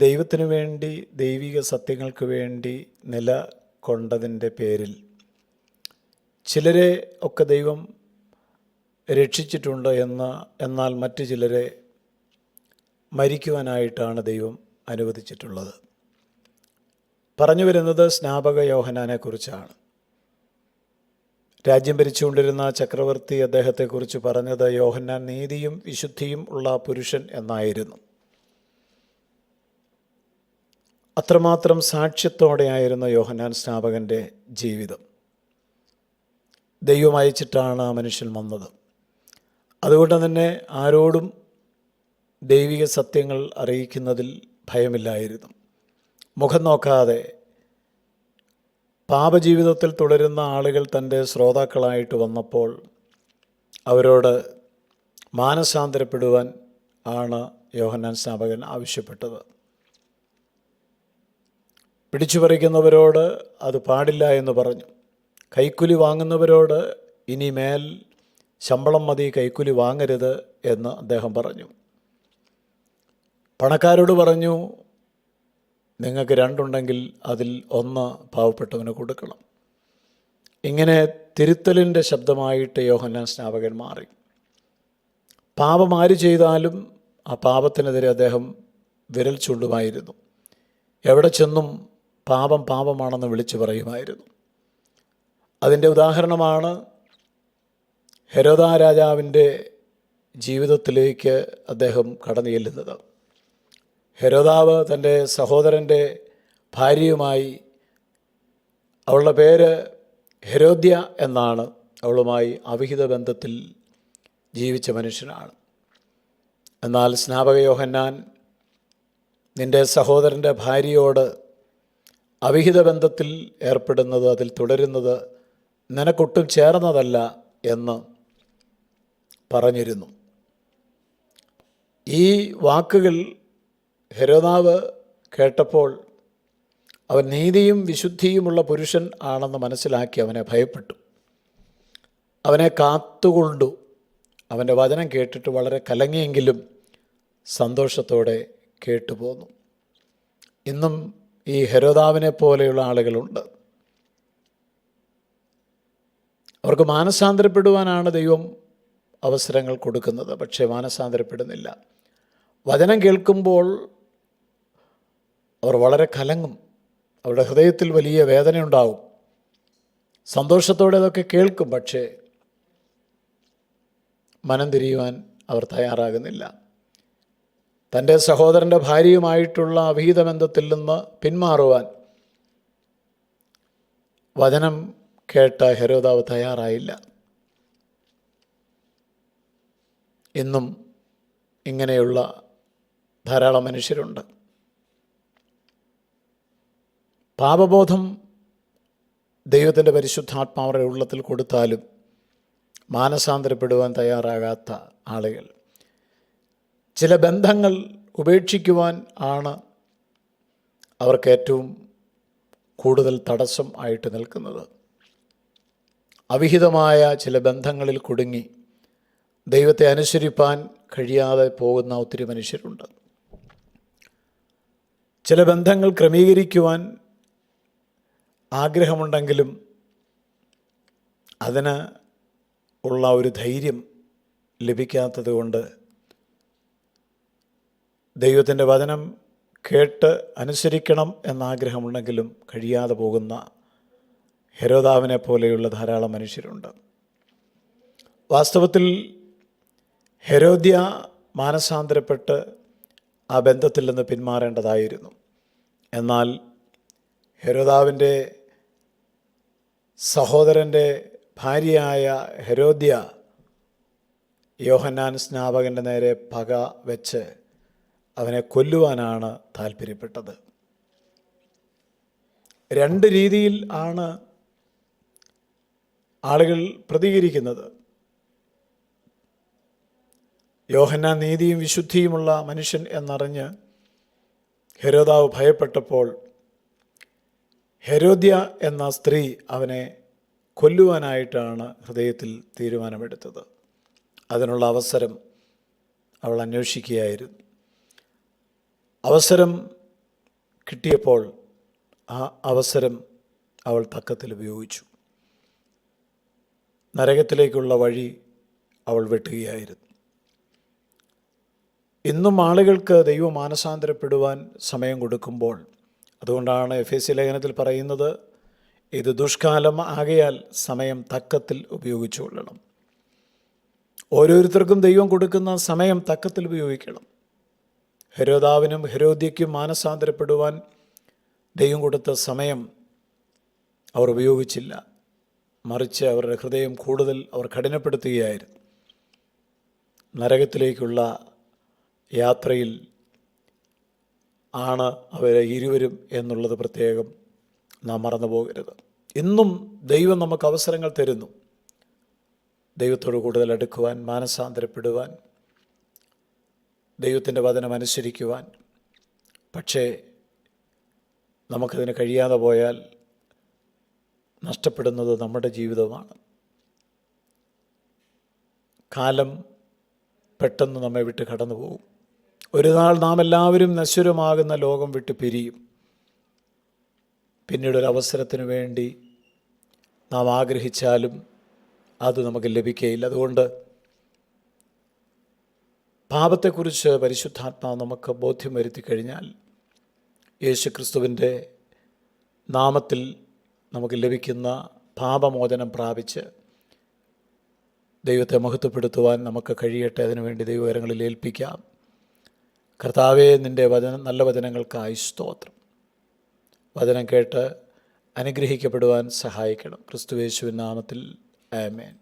ദൈവത്തിനു വേണ്ടി, ദൈവിക സത്യങ്ങൾക്ക് വേണ്ടി നിലകൊണ്ടതിൻ്റെ പേരിൽ ചിലരെ ഒക്കെ ദൈവം രക്ഷിച്ചിട്ടുണ്ട് എന്നാൽ മറ്റു ചിലരെ മരിക്കുവാനായിട്ടാണ് ദൈവം അനുവദിച്ചിട്ടുള്ളത്. പറഞ്ഞു വരുന്നത് സ്നാപക യോഹന്നാനെക്കുറിച്ചാണ്. രാജ്യം ഭരിച്ചുകൊണ്ടിരുന്ന ചക്രവർത്തി അദ്ദേഹത്തെക്കുറിച്ച് പറഞ്ഞത് യോഹന്നാൻ നീതിയും വിശുദ്ധിയും ഉള്ള പുരുഷൻ എന്നായിരുന്നു. അത്രമാത്രം സാക്ഷ്യത്തോടെയായിരുന്നു യോഹന്നാൻ സ്നാപകൻ്റെ ജീവിതം. ദൈവം അയച്ചിട്ടാണ് ആ മനുഷ്യൻ വന്നത്. അതുകൊണ്ട് തന്നെ ആരോടും ദൈവിക സത്യങ്ങൾ അറിയിക്കുന്നതിൽ ഭയമില്ലായിരുന്നു. മുഖം നോക്കാതെ പാപജീവിതത്തിൽ തുടരുന്ന ആളുകൾ തൻ്റെ ശ്രോതാക്കളായിട്ട് വന്നപ്പോൾ അവരോട് മാനസാന്തരപ്പെടുവാൻ ആണ് യോഹന്നാൻ സ്നാപകൻ ആവശ്യപ്പെട്ടത്. പിടിച്ചുപറിക്കുന്നവരോട് അത് പാടില്ല എന്ന് പറഞ്ഞു. കൈക്കൂലി വാങ്ങുന്നവരോട് ഇനിമേൽ ശമ്പളം മതി, കൈക്കൂലി വാങ്ങരുത് എന്ന് അദ്ദേഹം പറഞ്ഞു. പണക്കാരോട് പറഞ്ഞു, നിങ്ങൾക്ക് രണ്ടുണ്ടെങ്കിൽ അതിൽ ഒന്ന് പാവപ്പെട്ടവന് കൊടുക്കണം. ഇങ്ങനെ തിരുത്തലിൻ്റെ ശബ്ദമായിട്ട് യോഹന്നാൻ സ്നാപകൻ മാറി. പാപം ആര് ചെയ്താലും ആ പാപത്തിനെതിരെ അദ്ദേഹം വിരൽ ചൂണ്ടുമായിരുന്നു. എവിടെ ചെന്നും പാപം പാപമാണെന്ന് വിളിച്ചു പറയുമായിരുന്നു. അതിൻ്റെ ഉദാഹരണമാണ് ഹെരോദാ രാജാവിൻ്റെ ജീവിതത്തിലേക്ക് അദ്ദേഹം കടന്നു ചെല്ലുന്നത്. ഹെരോദാവ് തൻ്റെ സഹോദരൻ്റെ ഭാര്യയുമായി, അവളുടെ പേര് ഹെരോദ്യ എന്നാണ്, അവളുമായി അവിഹിത ബന്ധത്തിൽ ജീവിച്ച മനുഷ്യനാണ്. എന്നാൽ സ്നാപക യോഹന്നാൻ നിൻ്റെ സഹോദരൻ്റെ ഭാര്യയോട് അവിഹിത ബന്ധത്തിൽ ഏർപ്പെടുന്നത്, അതിൽ തുടരുന്നത് നിനക്കൊട്ടും ചേർന്നതല്ല എന്ന് പറഞ്ഞിരുന്നു. ഈ വാക്കുകൾ ഹെരോദാവ് കേട്ടപ്പോൾ അവൻ നീതിയും വിശുദ്ധിയുമുള്ള പുരുഷൻ ആണെന്ന് മനസ്സിലാക്കി അവനെ ഭയപ്പെട്ടു. അവനെ കാത്തുകൊണ്ടു. അവൻ്റെ വചനം കേട്ടിട്ട് വളരെ കലങ്ങിയെങ്കിലും സന്തോഷത്തോടെ കേട്ടുപോന്നു. ഇന്നും ഈ ഹെരോദാവിനെ പോലെയുള്ള ആളുകളുണ്ട്. അവർക്ക് മാനസാന്തരപ്പെടുവാനാണ് ദൈവം അവസരങ്ങൾ കൊടുക്കുന്നത്, പക്ഷേ മാനസാന്തരപ്പെടുന്നില്ല. വചനം കേൾക്കുമ്പോൾ അവർ വളരെ കലങ്ങും. അവരുടെ ഹൃദയത്തിൽ വലിയ വേദനയുണ്ടാവും. സന്തോഷത്തോടെ അതൊക്കെ കേൾക്കും, പക്ഷേ മനം തിരിയുവാൻ അവർ തയ്യാറാകുന്നില്ല. തൻ്റെ സഹോദരൻ്റെ ഭാര്യയുമായിട്ടുള്ള അവിഹിത ബന്ധത്തിൽ നിന്ന് പിന്മാറുവാൻ വചനം കേട്ട ഹെരോദാവ് തയ്യാറായില്ല. ഇന്നും ഇങ്ങനെയുള്ള ധാരാളം മനുഷ്യരുണ്ട്. പാപബോധം ദൈവത്തിൻ്റെ പരിശുദ്ധാത്മാവരുടെ ഉള്ളത്തിൽ കൊടുത്താലും മാനസാന്തരപ്പെടുവാൻ തയ്യാറാകാത്ത ആളുകൾ. ചില ബന്ധങ്ങൾ ഉപേക്ഷിക്കുവാൻ ആണ് അവർക്ക് ഏറ്റവും കൂടുതൽ തടസ്സം ആയിട്ട് നിൽക്കുന്നത്. അവിഹിതമായ ചില ബന്ധങ്ങളിൽ കുടുങ്ങി ദൈവത്തെ അനുസരിപ്പാൻ കഴിയാതെ പോകുന്ന ഒത്തിരി മനുഷ്യരുണ്ട്. ചില ബന്ധങ്ങൾ ക്രമീകരിക്കുവാൻ ആഗ്രഹമുണ്ടെങ്കിലും അതിന് ഉള്ള ഒരു ധൈര്യം ലഭിക്കാത്തത് കൊണ്ട് ദൈവത്തിൻ്റെ വചനം കേട്ട് അനുസരിക്കണം എന്നാഗ്രഹമുണ്ടെങ്കിലും കഴിയാതെ പോകുന്ന ഹെരോദാവിനെ പോലെയുള്ള ധാരാളം മനുഷ്യരുണ്ട്. വാസ്തവത്തിൽ ഹെരോദ്യ മാനസാന്തരപ്പെട്ട് ആ ബന്ധത്തിൽ നിന്ന് പിന്മാറേണ്ടതായിരുന്നു. എന്നാൽ ഹെരോദാവിൻ്റെ സഹോദരൻ്റെ ഭാര്യയായ ഹെരോദ്യ യോഹന്നാൻ സ്നാപകൻ്റെ നേരെ പക വെച്ച് അവനെ കൊല്ലുവാനാണ് താല്പര്യപ്പെട്ടത്. രണ്ട് രീതിയിൽ ആണ് ആളുകൾ പ്രതികരിക്കുന്നത്. യോഹന്നാൻ നീതിയും വിശുദ്ധിയുമുള്ള മനുഷ്യൻ എന്നറിഞ്ഞ് ഹെരോദാവ് ഭയപ്പെട്ടപ്പോൾ ഹെരോദ്യ എന്ന സ്ത്രീ അവനെ കൊല്ലുവാനായിട്ടാണ് ഹൃദയത്തിൽ തീരുമാനമെടുത്തത്. അതിനുള്ള അവസരം അവൾ അന്വേഷിക്കുകയായിരുന്നു. അവസരം കിട്ടിയപ്പോൾ ആ അവസരം അവൾ തക്കത്തിൽ ഉപയോഗിച്ചു. നരകത്തിലേക്കുള്ള വഴി അവൾ വെട്ടുകയായിരുന്നു. ഇന്നും ആളുകൾക്ക് ദൈവം മാനസാന്തരപ്പെടുവാൻ സമയം കൊടുക്കുമ്പോൾ, അതുകൊണ്ടാണ് എഫേസ്യ ലേഖനത്തിൽ പറയുന്നത്, ഇത് ദുഷ്കാലം ആകയാൽ സമയം തക്കത്തിൽ ഉപയോഗിച്ചു കൊള്ളണം. ഓരോരുത്തർക്കും ദൈവം കൊടുക്കുന്ന സമയം തക്കത്തിൽ ഉപയോഗിക്കണം. ഹെരോദാവിനും ഹെരോദ്യയ്ക്കും മാനസാന്തരപ്പെടുവാൻ ദൈവം കൊടുത്ത സമയം അവർ ഉപയോഗിച്ചില്ല. മറിച്ച് അവരുടെ ഹൃദയം കൂടുതൽ അവർ കഠിനപ്പെടുത്തുകയായിരുന്നു. നരകത്തിലേക്കുള്ള യാത്രയിൽ ആണ് അവരെ ഇരുവരും എന്നുള്ളത് പ്രത്യേകം നാം മറന്നു പോകരുത്. ഇന്നും ദൈവം നമുക്ക് അവസരങ്ങൾ തരുന്നു, ദൈവത്തോട് കൂടുതൽ അടുക്കുവാൻ, മാനസാന്തരപ്പെടുവാൻ, ദൈവത്തിൻ്റെ വചനം അനുസരിക്കുവാൻ. പക്ഷേ നമുക്കതിന് കഴിയാതെ പോയാൽ നഷ്ടപ്പെടുന്നത് നമ്മുടെ ജീവിതമാണ്. കാലം പെട്ടെന്ന് നമ്മെ വിട്ട് കടന്നു പോകും. ഒരു നാൾ നാം എല്ലാവരും നശ്വരമാകുന്ന ലോകം വിട്ട് പിരിയും. പിന്നീടൊരവസരത്തിന് വേണ്ടി നാം ആഗ്രഹിച്ചാലും അത് നമുക്ക് ലഭിക്കുകയില്ല. അതുകൊണ്ട് പാപത്തെക്കുറിച്ച് പരിശുദ്ധാത്മാവ് നമുക്ക് ബോധ്യം വരുത്തി കഴിഞ്ഞാൽ, യേശുക്രിസ്തുവിൻ്റെ നാമത്തിൽ നമുക്ക് ലഭിക്കുന്ന പാപമോചനം പ്രാപിച്ച് ദൈവത്തെ മഹത്വപ്പെടുത്തുവാൻ നമുക്ക് കഴിയട്ടെ. അതിനുവേണ്ടി ദൈവകരങ്ങളിൽ ഏൽപ്പിക്കാം. കർത്താവേ, നിൻ്റെ നല്ല വചനങ്ങൾക്കായി സ്തോത്രം. വചനം കേട്ട് അനുഗ്രഹിക്കപ്പെടുവാൻ സഹായിക്കണം. ക്രിസ്തുയേശുവിൻ നാമത്തിൽ ആമേൻ.